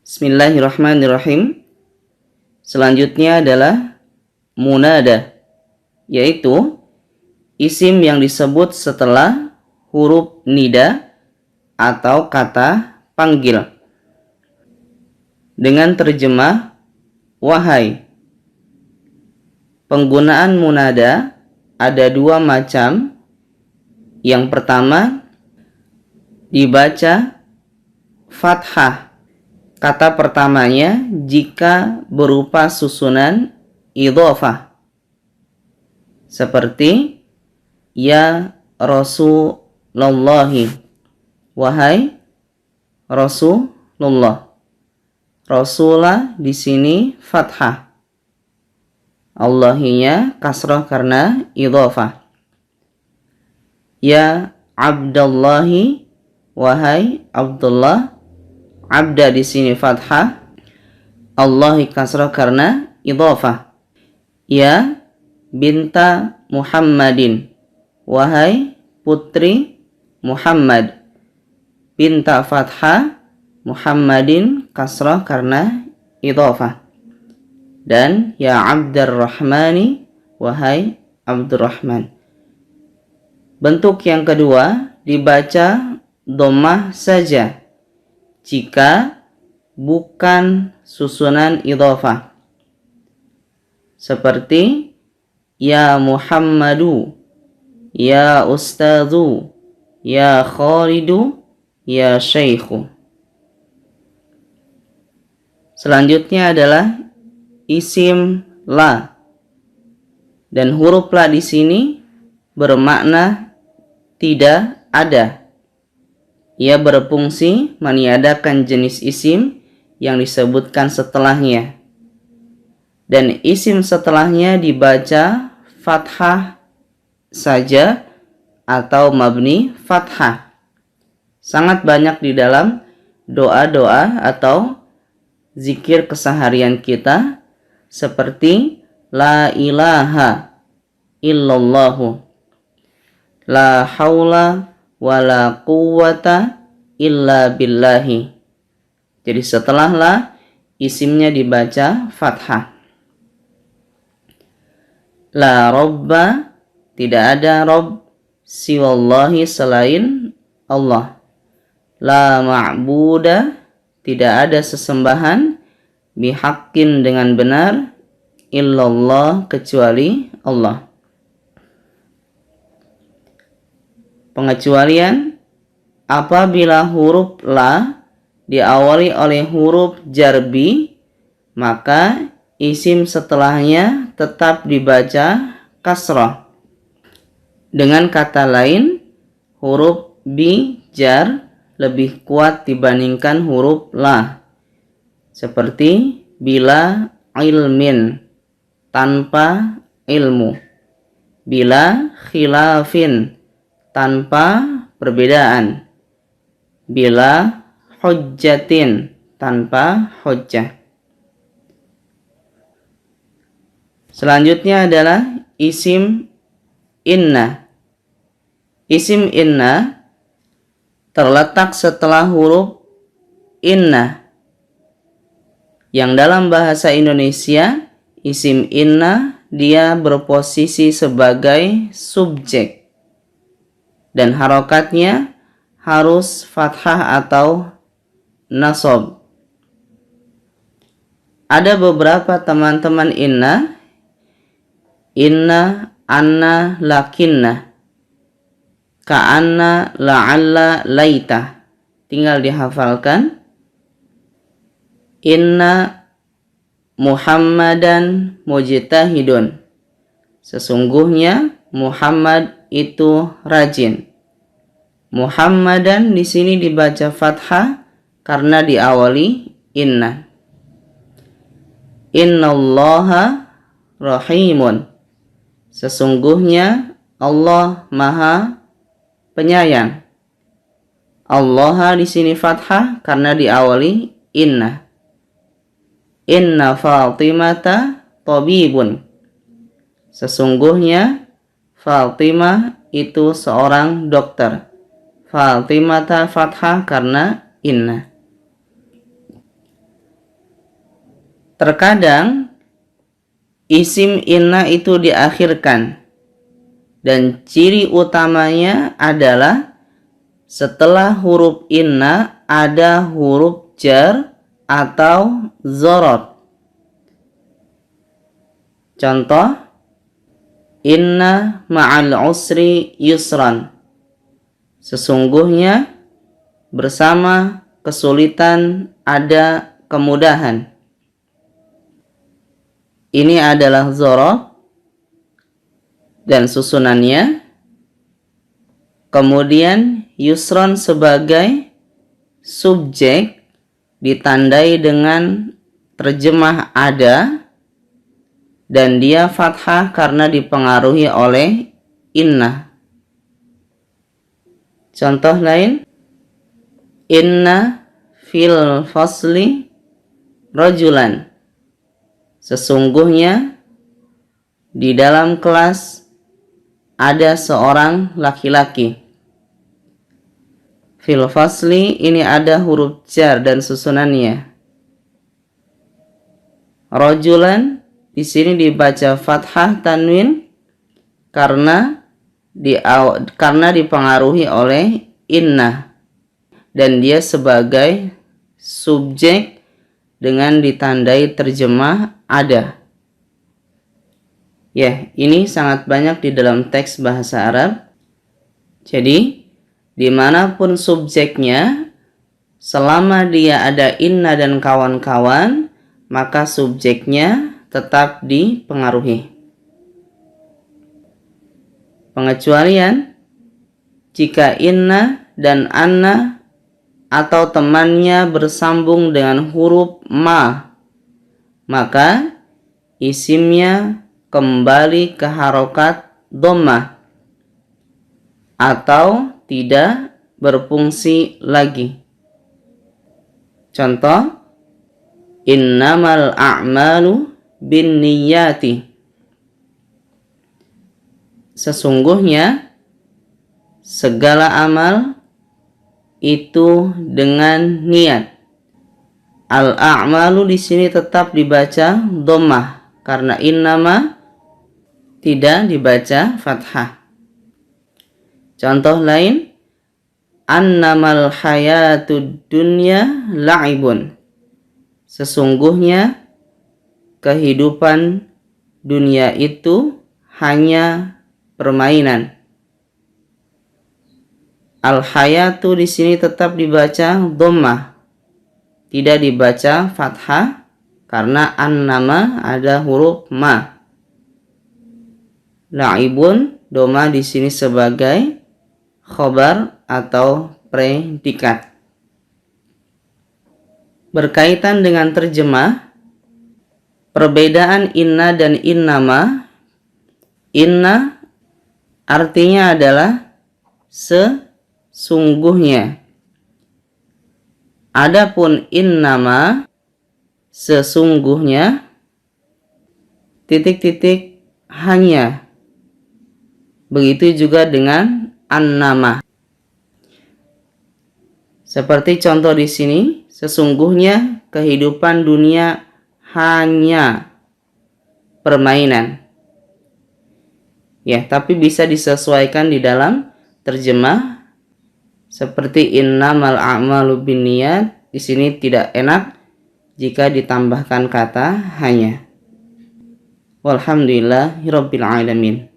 Bismillahirrahmanirrahim. Selanjutnya adalah munada, yaitu isim yang disebut setelah huruf nida atau kata panggil dengan terjemah wahai. Penggunaan munada ada dua macam. Yang pertama, dibaca fathah kata pertamanya jika berupa susunan idhofah, seperti ya Rasulullahi, wahai Rasulullah. Rasulah di sini fathah, Allahinya kasrah karena idhofah. Ya Abdallahi, wahai Abdullah. Abda di sini fathah, Allahi kasrah karena idhofah. Ya binta Muhammadin, wahai putri Muhammad. Binta fathah, Muhammadin kasrah karena idhofah. Dan ya Abdurrahmani, wahai Abdurrahman. Bentuk yang kedua dibaca dhammah saja jika bukan susunan idhofah, seperti ya Muhammadu, ya Ustadzu, ya Khalidu, ya Syekhu. Selanjutnya adalah isim la, dan huruf la di sini bermakna tidak ada. Ia berfungsi meniadakan jenis isim yang disebutkan setelahnya. Dan isim setelahnya dibaca fathah saja atau mabni fathah. Sangat banyak di dalam doa-doa atau zikir keseharian kita, seperti la ilaha illallahu, la haula wala quwwata illa billahi. Jadi setelah la, isimnya dibaca fathah. La robba, tidak ada rob siwallahi selain Allah. La ma'buda, tidak ada sesembahan bihaqqin dengan benar illallah kecuali Allah. Pengecualian, apabila huruf la diawali oleh huruf jarbi, maka isim setelahnya tetap dibaca kasrah. Dengan kata lain, huruf bi jar lebih kuat dibandingkan huruf la, seperti bila ilmin, tanpa ilmu. Bila khilafin, tanpa perbedaan. Bila hujjatin, tanpa hujjah. Selanjutnya adalah isim inna. Isim inna terletak setelah huruf inna, yang dalam bahasa Indonesia isim inna dia berposisi sebagai subjek dan harokatnya harus fathah atau nasab. Ada beberapa teman-teman inna, anna, lakinna, ka'anna, la'alla, laita. Tinggal dihafalkan. Inna Muhammadan mujtahidun. Sesungguhnya Muhammad itu rajin. Muhammadan di sini dibaca fathah karena diawali inna. Innallaha rahimun. Sesungguhnya Allah Maha Penyayang. Allah di sini fathah karena diawali inna. Inna Fatimata tabibun. Sesungguhnya Fatimah itu seorang dokter. Fatimata fathah karena inna. Terkadang isim inna itu diakhirkan, dan ciri utamanya adalah setelah huruf inna ada huruf jar atau zorot. Contoh, inna ma'al usri yusran. Sesungguhnya bersama kesulitan ada kemudahan. Ini adalah zorot dan susunannya. Kemudian yusron sebagai subjek ditandai dengan terjemah ada, dan dia fathah karena dipengaruhi oleh inna. Contoh lain, inna fil fasli rajulan. Sesungguhnya di dalam kelas ada seorang laki-laki. Fil fasli ini ada huruf jar dan susunannya. Rajulan di sini dibaca fathah tanwin karena dipengaruhi oleh inna, dan dia sebagai subjek dengan ditandai terjemah ada. Ya, ini sangat banyak di dalam teks bahasa Arab. Jadi, dimanapun subjeknya, selama dia ada inna dan kawan-kawan, maka subjeknya tetap dipengaruhi. Pengecualian, jika inna dan anna atau temannya bersambung dengan huruf ma, maka isimnya kembali ke harokat dhammah atau tidak berfungsi lagi. Contoh, innamal a'malu binniyati. Sesungguhnya segala amal itu dengan niat. Al-a'malu di sini tetap dibaca dhammah karena innama tidak dibaca fathah. Contoh lain, annamal hayatud dunya la'ibun. Sesungguhnya kehidupan dunia itu hanya permainan. Al-hayatu di sini tetap dibaca dhammah, tidak dibaca fathah karena an-nama ada huruf ma. La'ibun dhamma di sini sebagai khobar atau predikat. Berkaitan dengan terjemah, perbedaan inna dan innama. Inna artinya adalah sesungguhnya. Adapun innama sesungguhnya titik-titik hanya. Begitu juga dengan annama. Seperti contoh di sini, sesungguhnya kehidupan dunia hanya permainan. Ya, tapi bisa disesuaikan di dalam terjemah seperti innamal a'malu binniyat. Di sini tidak enak jika ditambahkan kata hanya. Walhamdulillahirabbil alamin.